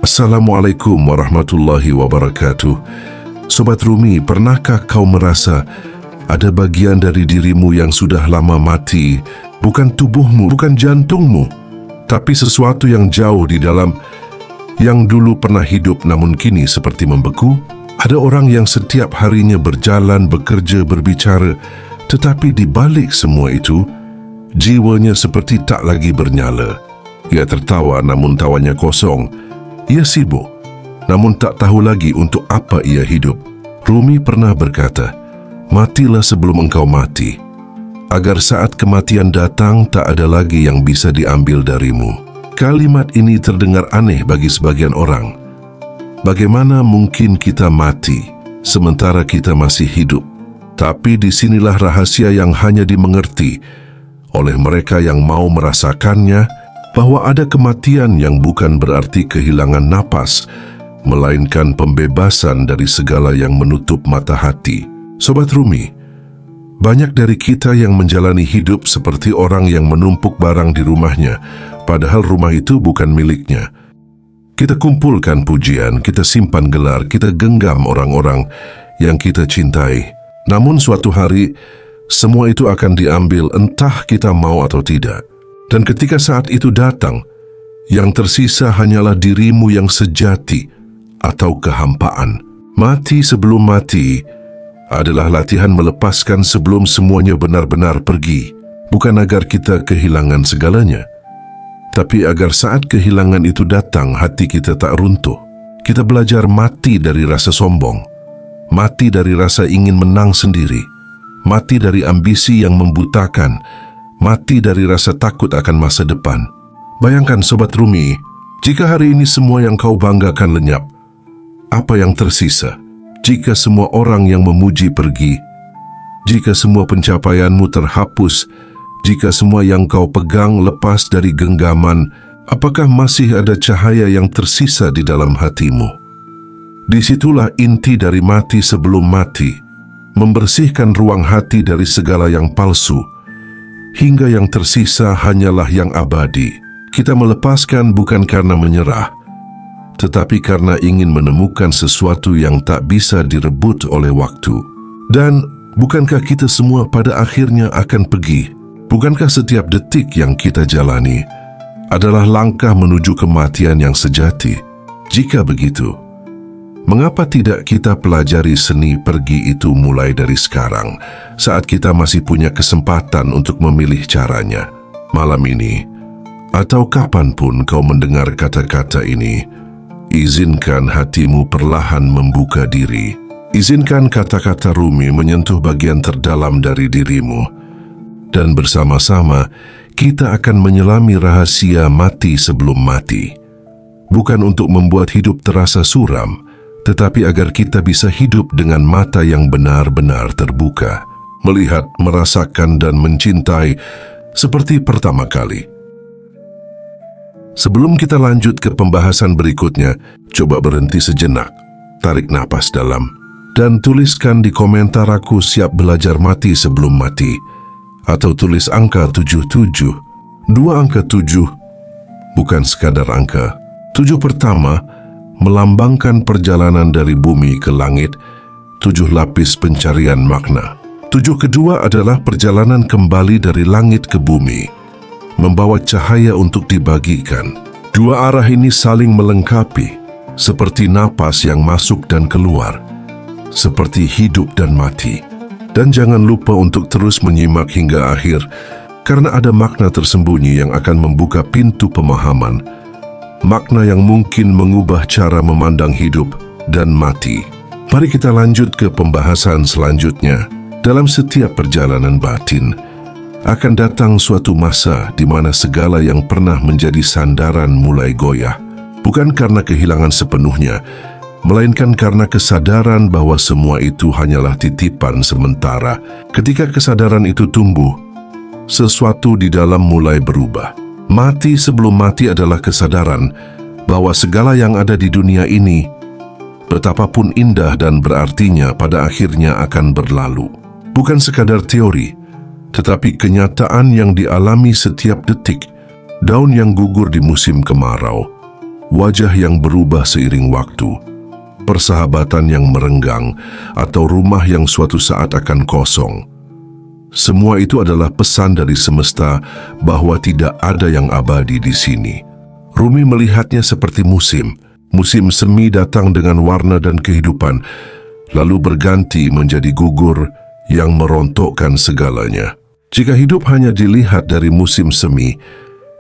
Assalamualaikum warahmatullahi wabarakatuh. Sobat Rumi, pernahkah kau merasa ada bagian dari dirimu yang sudah lama mati? Bukan tubuhmu, bukan jantungmu, tapi sesuatu yang jauh di dalam, yang dulu pernah hidup namun kini seperti membeku. Ada orang yang setiap harinya berjalan, bekerja, berbicara, tetapi di balik semua itu, jiwanya seperti tak lagi bernyala. Ia tertawa namun tawanya kosong. Ia sibuk, namun tak tahu lagi untuk apa ia hidup. Rumi pernah berkata, "Matilah sebelum engkau mati, agar saat kematian datang tak ada lagi yang bisa diambil darimu." Kalimat ini terdengar aneh bagi sebagian orang. Bagaimana mungkin kita mati sementara kita masih hidup? Tapi disinilah rahasia yang hanya dimengerti oleh mereka yang mau merasakannya, bahwa ada kematian yang bukan berarti kehilangan napas, melainkan pembebasan dari segala yang menutup mata hati. Sobat Rumi, banyak dari kita yang menjalani hidup seperti orang yang menumpuk barang di rumahnya, padahal rumah itu bukan miliknya. Kita kumpulkan pujian, kita simpan gelar, kita genggam orang-orang yang kita cintai. Namun suatu hari, semua itu akan diambil entah kita mau atau tidak. Dan ketika saat itu datang, yang tersisa hanyalah dirimu yang sejati atau kehampaan. Mati sebelum mati adalah latihan melepaskan sebelum semuanya benar-benar pergi. Bukan agar kita kehilangan segalanya, tapi agar saat kehilangan itu datang, hati kita tak runtuh. Kita belajar mati dari rasa sombong, mati dari rasa ingin menang sendiri, mati dari ambisi yang membutakan, mati dari rasa takut akan masa depan. Bayangkan Sobat Rumi, jika hari ini semua yang kau banggakan lenyap, apa yang tersisa? Jika semua orang yang memuji pergi, jika semua pencapaianmu terhapus, jika semua yang kau pegang lepas dari genggaman, apakah masih ada cahaya yang tersisa di dalam hatimu? Disitulah inti dari mati sebelum mati, membersihkan ruang hati dari segala yang palsu, hingga yang tersisa hanyalah yang abadi. Kita melepaskan bukan karena menyerah, tetapi karena ingin menemukan sesuatu yang tak bisa direbut oleh waktu. Dan bukankah kita semua pada akhirnya akan pergi? Bukankah setiap detik yang kita jalani adalah langkah menuju kematian yang sejati? Jika begitu, mengapa tidak kita pelajari seni pergi itu mulai dari sekarang, saat kita masih punya kesempatan untuk memilih caranya? Malam ini, atau kapanpun kau mendengar kata-kata ini, izinkan hatimu perlahan membuka diri. Izinkan kata-kata Rumi menyentuh bagian terdalam dari dirimu, dan bersama-sama kita akan menyelami rahasia mati sebelum mati. Bukan untuk membuat hidup terasa suram, tetapi agar kita bisa hidup dengan mata yang benar-benar terbuka, melihat, merasakan, dan mencintai seperti pertama kali. Sebelum kita lanjut ke pembahasan berikutnya, coba berhenti sejenak, tarik napas dalam, dan tuliskan di komentar "Aku siap belajar mati sebelum mati", atau tulis angka 77. 2 angka 7 bukan sekadar angka. 7 pertama melambangkan perjalanan dari bumi ke langit, 7 lapis pencarian makna. 7 kedua adalah perjalanan kembali dari langit ke bumi, membawa cahaya untuk dibagikan. 2 arah ini saling melengkapi, seperti napas yang masuk dan keluar, seperti hidup dan mati. Dan jangan lupa untuk terus menyimak hingga akhir, karena ada makna tersembunyi yang akan membuka pintu pemahaman, makna yang mungkin mengubah cara memandang hidup dan mati. Mari kita lanjut ke pembahasan selanjutnya. Dalam setiap perjalanan batin, akan datang suatu masa di mana segala yang pernah menjadi sandaran mulai goyah. Bukan karena kehilangan sepenuhnya, melainkan karena kesadaran bahwa semua itu hanyalah titipan sementara. Ketika kesadaran itu tumbuh, sesuatu di dalam mulai berubah. Mati sebelum mati adalah kesadaran bahwa segala yang ada di dunia ini betapapun indah dan berartinya pada akhirnya akan berlalu. Bukan sekadar teori, tetapi kenyataan yang dialami setiap detik. Daun yang gugur di musim kemarau, wajah yang berubah seiring waktu, persahabatan yang merenggang, atau rumah yang suatu saat akan kosong. Semua itu adalah pesan dari semesta bahwa tidak ada yang abadi di sini. Rumi melihatnya seperti musim. Musim semi datang dengan warna dan kehidupan, lalu berganti menjadi gugur yang merontokkan segalanya. Jika hidup hanya dilihat dari musim semi,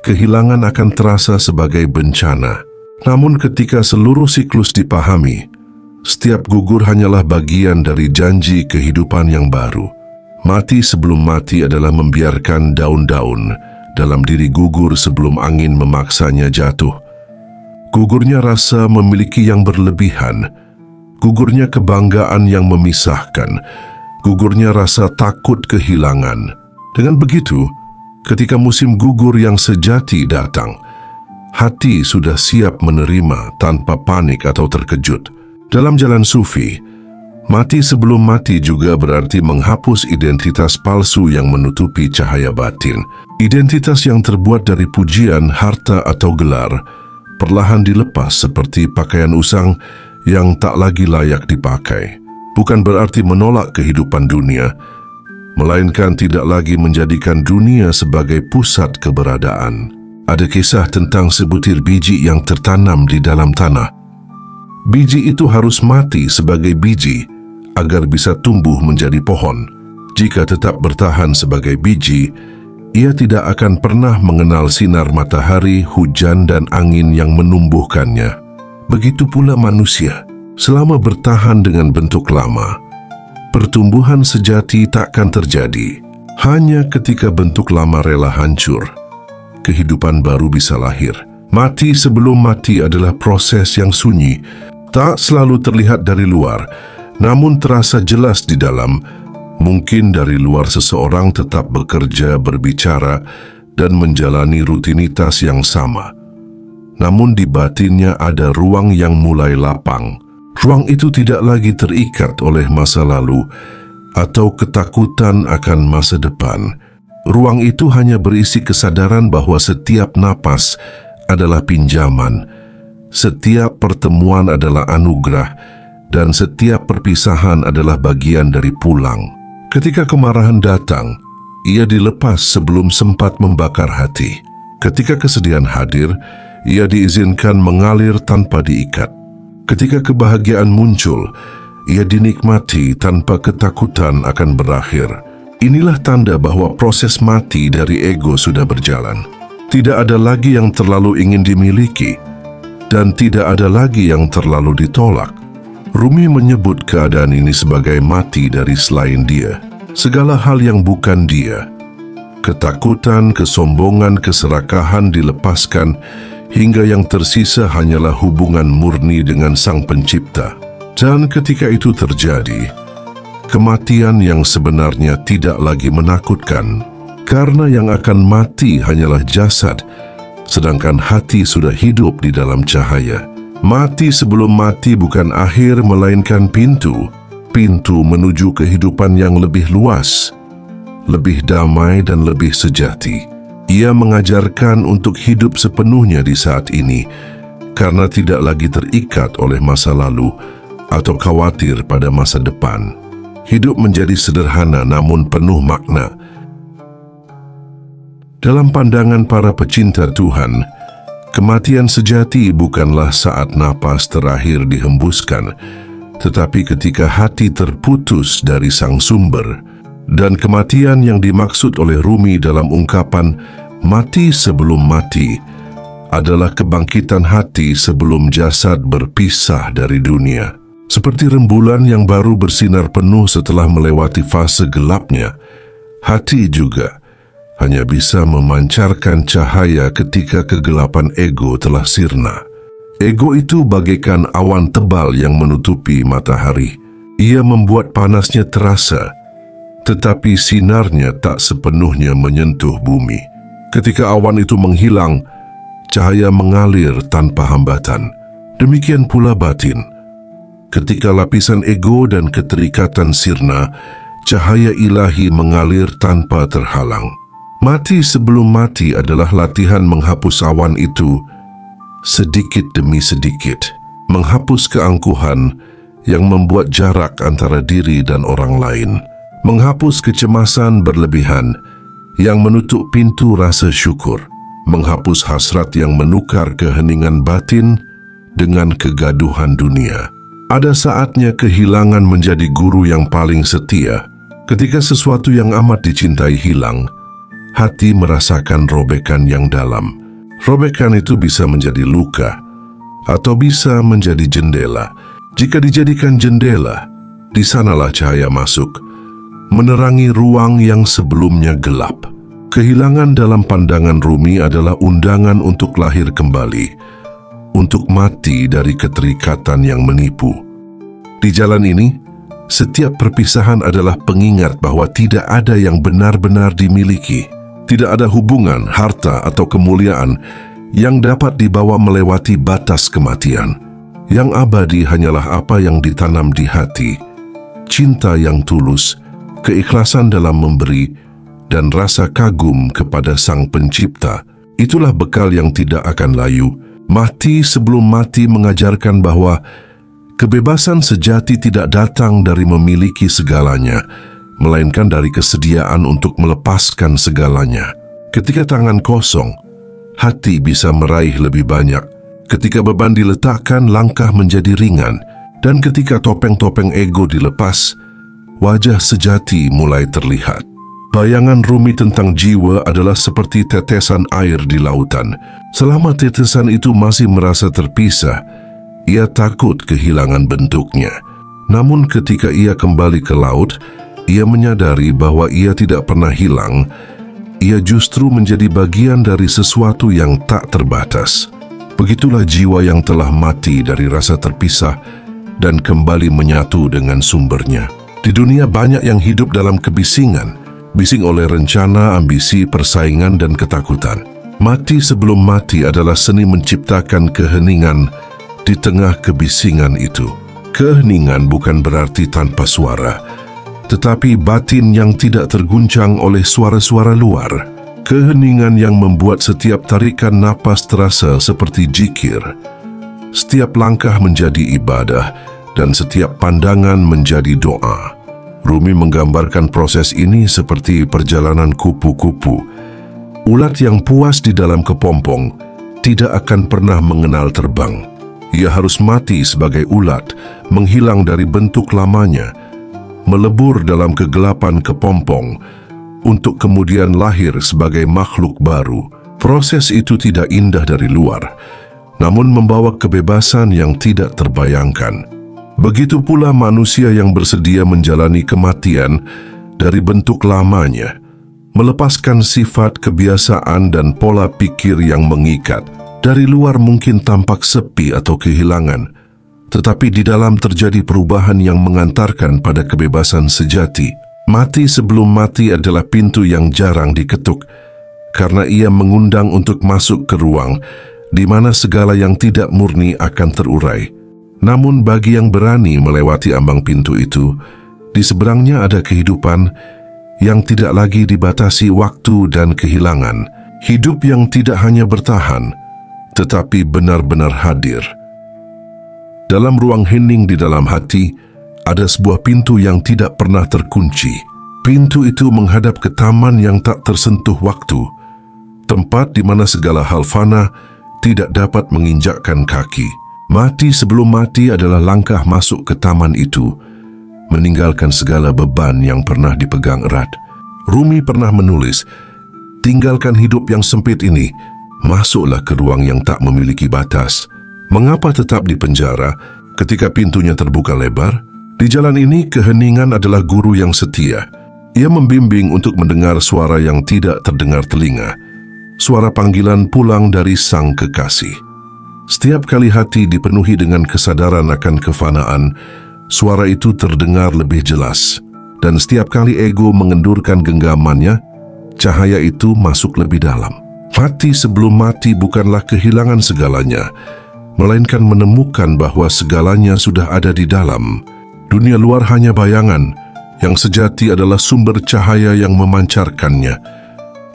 kehilangan akan terasa sebagai bencana. Namun ketika seluruh siklus dipahami, setiap gugur hanyalah bagian dari janji kehidupan yang baru. Mati sebelum mati adalah membiarkan daun-daun dalam diri gugur sebelum angin memaksanya jatuh. Gugurnya rasa memiliki yang berlebihan, gugurnya kebanggaan yang memisahkan, gugurnya rasa takut kehilangan. Dengan begitu, ketika musim gugur yang sejati datang, hati sudah siap menerima tanpa panik atau terkejut. Dalam jalan sufi, mati sebelum mati juga berarti menghapus identitas palsu yang menutupi cahaya batin. Identitas yang terbuat dari pujian, harta, atau gelar perlahan dilepas seperti pakaian usang yang tak lagi layak dipakai. Bukan berarti menolak kehidupan dunia, melainkan tidak lagi menjadikan dunia sebagai pusat keberadaan. Ada kisah tentang sebutir biji yang tertanam di dalam tanah. Biji itu harus mati sebagai biji agar bisa tumbuh menjadi pohon. Jika tetap bertahan sebagai biji, ia tidak akan pernah mengenal sinar matahari, hujan, dan angin yang menumbuhkannya. Begitu pula manusia, selama bertahan dengan bentuk lama, pertumbuhan sejati takkan terjadi. Hanya ketika bentuk lama rela hancur, kehidupan baru bisa lahir. Mati sebelum mati adalah proses yang sunyi, tak selalu terlihat dari luar, namun terasa jelas di dalam. Mungkin dari luar seseorang tetap bekerja, berbicara, dan menjalani rutinitas yang sama. Namun di batinnya ada ruang yang mulai lapang. Ruang itu tidak lagi terikat oleh masa lalu atau ketakutan akan masa depan. Ruang itu hanya berisi kesadaran bahwa setiap napas adalah pinjaman, setiap pertemuan adalah anugerah, dan setiap perpisahan adalah bagian dari pulang. Ketika kemarahan datang, ia dilepas sebelum sempat membakar hati. Ketika kesedihan hadir, ia diizinkan mengalir tanpa diikat. Ketika kebahagiaan muncul, ia dinikmati tanpa ketakutan akan berakhir. Inilah tanda bahwa proses mati dari ego sudah berjalan. Tidak ada lagi yang terlalu ingin dimiliki, dan tidak ada lagi yang terlalu ditolak. Rumi menyebut keadaan ini sebagai mati dari selain dia. Segala hal yang bukan dia, ketakutan, kesombongan, keserakahan dilepaskan, hingga yang tersisa hanyalah hubungan murni dengan Sang Pencipta. Dan ketika itu terjadi, kematian yang sebenarnya tidak lagi menakutkan, karena yang akan mati hanyalah jasad, sedangkan hati sudah hidup di dalam cahaya. Mati sebelum mati bukan akhir, melainkan pintu menuju kehidupan yang lebih luas, lebih damai, dan lebih sejati. Ia mengajarkan untuk hidup sepenuhnya di saat ini, karena tidak lagi terikat oleh masa lalu atau khawatir pada masa depan. Hidup menjadi sederhana namun penuh makna. Dalam pandangan para pecinta Tuhan, kematian sejati bukanlah saat napas terakhir dihembuskan, tetapi ketika hati terputus dari sang sumber. Dan kematian yang dimaksud oleh Rumi dalam ungkapan mati sebelum mati adalah kebangkitan hati sebelum jasad berpisah dari dunia. Seperti rembulan yang baru bersinar penuh setelah melewati fase gelapnya, hati juga hanya bisa memancarkan cahaya ketika kegelapan ego telah sirna. Ego itu bagaikan awan tebal yang menutupi matahari. Ia membuat panasnya terasa, tetapi sinarnya tak sepenuhnya menyentuh bumi. Ketika awan itu menghilang, cahaya mengalir tanpa hambatan. Demikian pula batin. Ketika lapisan ego dan keterikatan sirna, cahaya ilahi mengalir tanpa terhalang. Mati sebelum mati adalah latihan menghapus awan itu sedikit demi sedikit, menghapus keangkuhan yang membuat jarak antara diri dan orang lain, menghapus kecemasan berlebihan yang menutup pintu rasa syukur, menghapus hasrat yang menukar keheningan batin dengan kegaduhan dunia. Ada saatnya kehilangan menjadi guru yang paling setia. Ketika sesuatu yang amat dicintai hilang, hati merasakan robekan yang dalam. Robekan itu bisa menjadi luka atau bisa menjadi jendela. Jika dijadikan jendela, di sanalah cahaya masuk, menerangi ruang yang sebelumnya gelap. Kehilangan dalam pandangan Rumi adalah undangan untuk lahir kembali, untuk mati dari keterikatan yang menipu. Di jalan ini, setiap perpisahan adalah pengingat bahwa tidak ada yang benar-benar dimiliki. Tidak ada hubungan, harta, atau kemuliaan yang dapat dibawa melewati batas kematian. Yang abadi hanyalah apa yang ditanam di hati, cinta yang tulus, keikhlasan dalam memberi, dan rasa kagum kepada Sang Pencipta. Itulah bekal yang tidak akan layu. Mati sebelum mati mengajarkan bahwa kebebasan sejati tidak datang dari memiliki segalanya, melainkan dari kesediaan untuk melepaskan segalanya. Ketika tangan kosong, hati bisa meraih lebih banyak. Ketika beban diletakkan, langkah menjadi ringan. Dan ketika topeng-topeng ego dilepas, wajah sejati mulai terlihat. Bayangan Rumi tentang jiwa adalah seperti tetesan air di lautan. Selama tetesan itu masih merasa terpisah, ia takut kehilangan bentuknya. Namun ketika ia kembali ke laut, ia menyadari bahwa ia tidak pernah hilang. Ia justru menjadi bagian dari sesuatu yang tak terbatas. Begitulah jiwa yang telah mati dari rasa terpisah dan kembali menyatu dengan sumbernya. Di dunia banyak yang hidup dalam kebisingan, bising oleh rencana, ambisi, persaingan, dan ketakutan. Mati sebelum mati adalah seni menciptakan keheningan di tengah kebisingan itu. Keheningan bukan berarti tanpa suara, tetapi batin yang tidak terguncang oleh suara-suara luar. Keheningan yang membuat setiap tarikan napas terasa seperti zikir, setiap langkah menjadi ibadah, dan setiap pandangan menjadi doa. Rumi menggambarkan proses ini seperti perjalanan kupu-kupu. Ulat yang puas di dalam kepompong tidak akan pernah mengenal terbang. Ia harus mati sebagai ulat, menghilang dari bentuk lamanya, melebur dalam kegelapan kepompong, untuk kemudian lahir sebagai makhluk baru. Proses itu tidak indah dari luar, namun membawa kebebasan yang tidak terbayangkan. Begitu pula manusia yang bersedia menjalani kematian dari bentuk lamanya, melepaskan sifat, kebiasaan, dan pola pikir yang mengikat. Dari luar mungkin tampak sepi atau kehilangan, tetapi di dalam terjadi perubahan yang mengantarkan pada kebebasan sejati. Mati sebelum mati adalah pintu yang jarang diketuk, karena ia mengundang untuk masuk ke ruang di mana segala yang tidak murni akan terurai. Namun bagi yang berani melewati ambang pintu itu, di seberangnya ada kehidupan yang tidak lagi dibatasi waktu dan kehilangan. Hidup yang tidak hanya bertahan, tetapi benar-benar hadir. Dalam ruang hening di dalam hati, ada sebuah pintu yang tidak pernah terkunci. Pintu itu menghadap ke taman yang tak tersentuh waktu, tempat di mana segala hal fana tidak dapat menginjakkan kaki. Mati sebelum mati adalah langkah masuk ke taman itu, meninggalkan segala beban yang pernah dipegang erat. Rumi pernah menulis, "Tinggalkan hidup yang sempit ini, masuklah ke ruang yang tak memiliki batas." Mengapa tetap di penjara ketika pintunya terbuka lebar? Di jalan ini, keheningan adalah guru yang setia. Ia membimbing untuk mendengar suara yang tidak terdengar telinga, suara panggilan pulang dari sang kekasih. Setiap kali hati dipenuhi dengan kesadaran akan kefanaan, suara itu terdengar lebih jelas. Dan setiap kali ego mengendurkan genggamannya, cahaya itu masuk lebih dalam. Mati sebelum mati bukanlah kehilangan segalanya, melainkan menemukan bahwa segalanya sudah ada di dalam. Dunia luar hanya bayangan, yang sejati adalah sumber cahaya yang memancarkannya.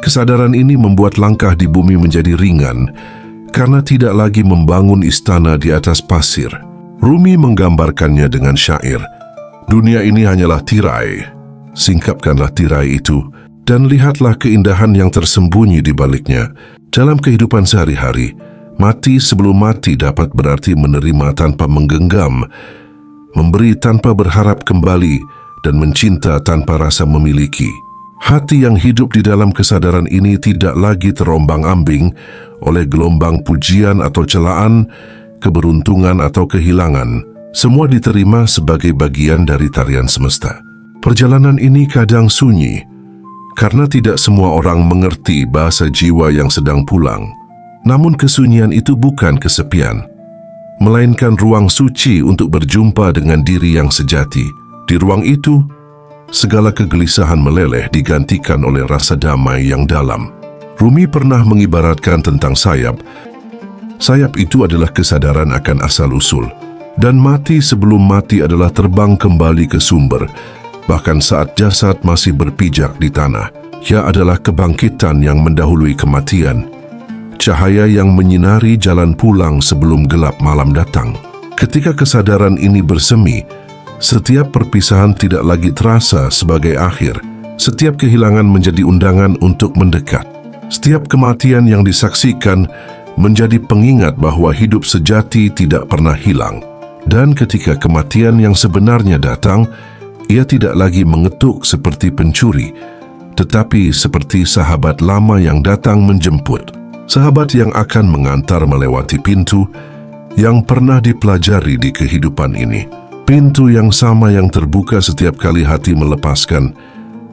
Kesadaran ini membuat langkah di bumi menjadi ringan, karena tidak lagi membangun istana di atas pasir. Rumi menggambarkannya dengan syair, "Dunia ini hanyalah tirai, singkapkanlah tirai itu, dan lihatlah keindahan yang tersembunyi di baliknya." Dalam kehidupan sehari-hari, mati sebelum mati dapat berarti menerima tanpa menggenggam, memberi tanpa berharap kembali, dan mencinta tanpa rasa memiliki. Hati yang hidup di dalam kesadaran ini tidak lagi terombang-ambing oleh gelombang pujian atau celaan, keberuntungan atau kehilangan. Semua diterima sebagai bagian dari tarian semesta. Perjalanan ini kadang sunyi, karena tidak semua orang mengerti bahasa jiwa yang sedang pulang. Namun kesunyian itu bukan kesepian, melainkan ruang suci untuk berjumpa dengan diri yang sejati. Di ruang itu, segala kegelisahan meleleh digantikan oleh rasa damai yang dalam. Rumi pernah mengibaratkan tentang sayap. Sayap itu adalah kesadaran akan asal-usul, dan mati sebelum mati adalah terbang kembali ke sumber, bahkan saat jasad masih berpijak di tanah. Ia adalah kebangkitan yang mendahului kematian, cahaya yang menyinari jalan pulang sebelum gelap malam datang. Ketika kesadaran ini bersemi, setiap perpisahan tidak lagi terasa sebagai akhir. Setiap kehilangan menjadi undangan untuk mendekat. Setiap kematian yang disaksikan menjadi pengingat bahwa hidup sejati tidak pernah hilang. Dan ketika kematian yang sebenarnya datang, ia tidak lagi mengetuk seperti pencuri, tetapi seperti sahabat lama yang datang menjemput. Sahabat yang akan mengantar melewati pintu yang pernah dipelajari di kehidupan ini. Pintu yang sama yang terbuka setiap kali hati melepaskan,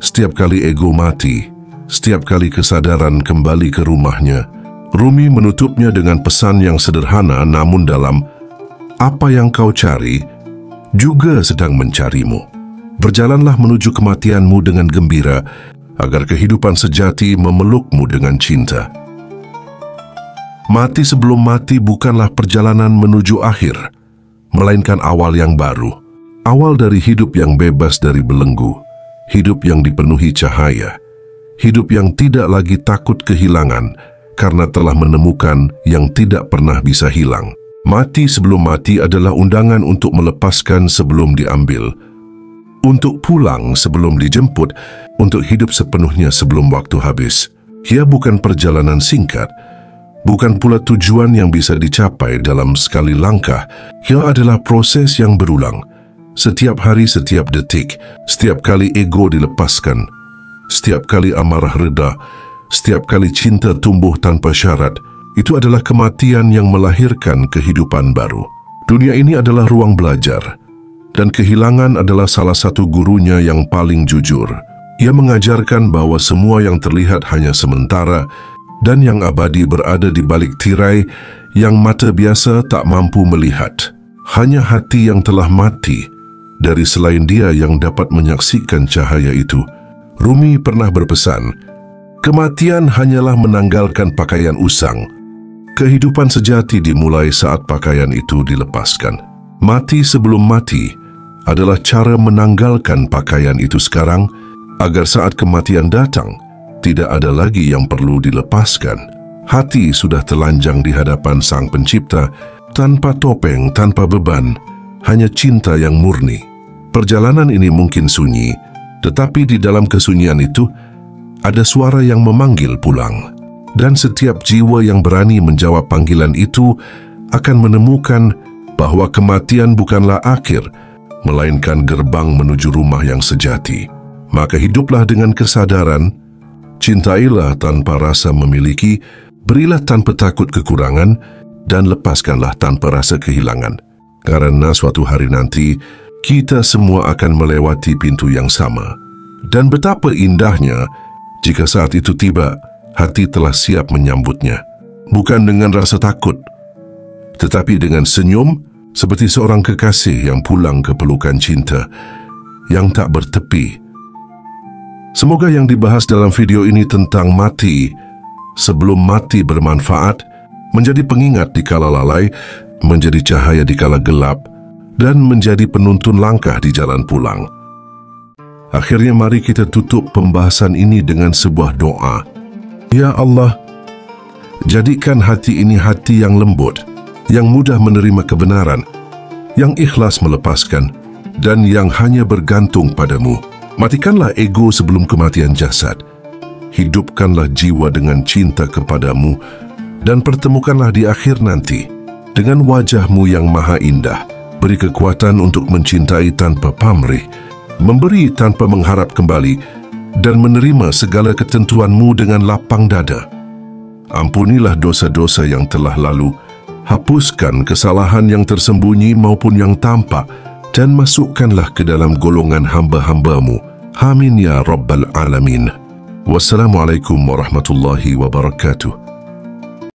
setiap kali ego mati, setiap kali kesadaran kembali ke rumahnya. Rumi menutupnya dengan pesan yang sederhana namun dalam, "Apa yang kau cari juga sedang mencarimu. Berjalanlah menuju kematianmu dengan gembira, agar kehidupan sejati memelukmu dengan cinta." Mati sebelum mati bukanlah perjalanan menuju akhir, melainkan awal yang baru. Awal dari hidup yang bebas dari belenggu, hidup yang dipenuhi cahaya, hidup yang tidak lagi takut kehilangan karena telah menemukan yang tidak pernah bisa hilang. Mati sebelum mati adalah undangan untuk melepaskan sebelum diambil, untuk pulang sebelum dijemput, untuk hidup sepenuhnya sebelum waktu habis. Ia bukan perjalanan singkat, bukan pula tujuan yang bisa dicapai dalam sekali langkah. Ia adalah proses yang berulang. Setiap hari, setiap detik, setiap kali ego dilepaskan, setiap kali amarah reda, setiap kali cinta tumbuh tanpa syarat, itu adalah kematian yang melahirkan kehidupan baru. Dunia ini adalah ruang belajar, dan kehilangan adalah salah satu gurunya yang paling jujur. Ia mengajarkan bahwa semua yang terlihat hanya sementara, dan yang abadi berada di balik tirai yang mata biasa tak mampu melihat. Hanya hati yang telah mati, dari selain dia yang dapat menyaksikan cahaya itu. Rumi pernah berpesan, "Kematian hanyalah menanggalkan pakaian usang. Kehidupan sejati dimulai saat pakaian itu dilepaskan." Mati sebelum mati adalah cara menanggalkan pakaian itu sekarang, agar saat kematian datang, tidak ada lagi yang perlu dilepaskan. Hati sudah telanjang di hadapan Sang Pencipta, tanpa topeng, tanpa beban, hanya cinta yang murni. Perjalanan ini mungkin sunyi, tetapi di dalam kesunyian itu ada suara yang memanggil pulang. Dan setiap jiwa yang berani menjawab panggilan itu akan menemukan bahwa kematian bukanlah akhir, melainkan gerbang menuju rumah yang sejati. Maka hiduplah dengan kesadaran, cintailah tanpa rasa memiliki, berilah tanpa takut kekurangan, dan lepaskanlah tanpa rasa kehilangan. Karena suatu hari nanti, kita semua akan melewati pintu yang sama. Dan betapa indahnya jika saat itu tiba, hati telah siap menyambutnya. Bukan dengan rasa takut, tetapi dengan senyum, seperti seorang kekasih yang pulang ke pelukan cinta yang tak bertepi. Semoga yang dibahas dalam video ini tentang mati sebelum mati bermanfaat, menjadi pengingat di kala lalai, menjadi cahaya di kala gelap, dan menjadi penuntun langkah di jalan pulang. Akhirnya mari kita tutup pembahasan ini dengan sebuah doa. Ya Allah, jadikan hati ini hati yang lembut, yang mudah menerima kebenaran, yang ikhlas melepaskan, dan yang hanya bergantung padamu. Matikanlah ego sebelum kematian jasad. Hidupkanlah jiwa dengan cinta kepadamu, dan pertemukanlah di akhir nanti dengan wajahmu yang maha indah. Beri kekuatan untuk mencintai tanpa pamrih, memberi tanpa mengharap kembali, dan menerima segala ketentuanmu dengan lapang dada. Ampunilah dosa-dosa yang telah lalu, hapuskan kesalahan yang tersembunyi maupun yang tampak, dan masukkanlah ke dalam golongan hamba-hambamu. Amin ya Rabbal Alamin. Wassalamualaikum warahmatullahi wabarakatuh.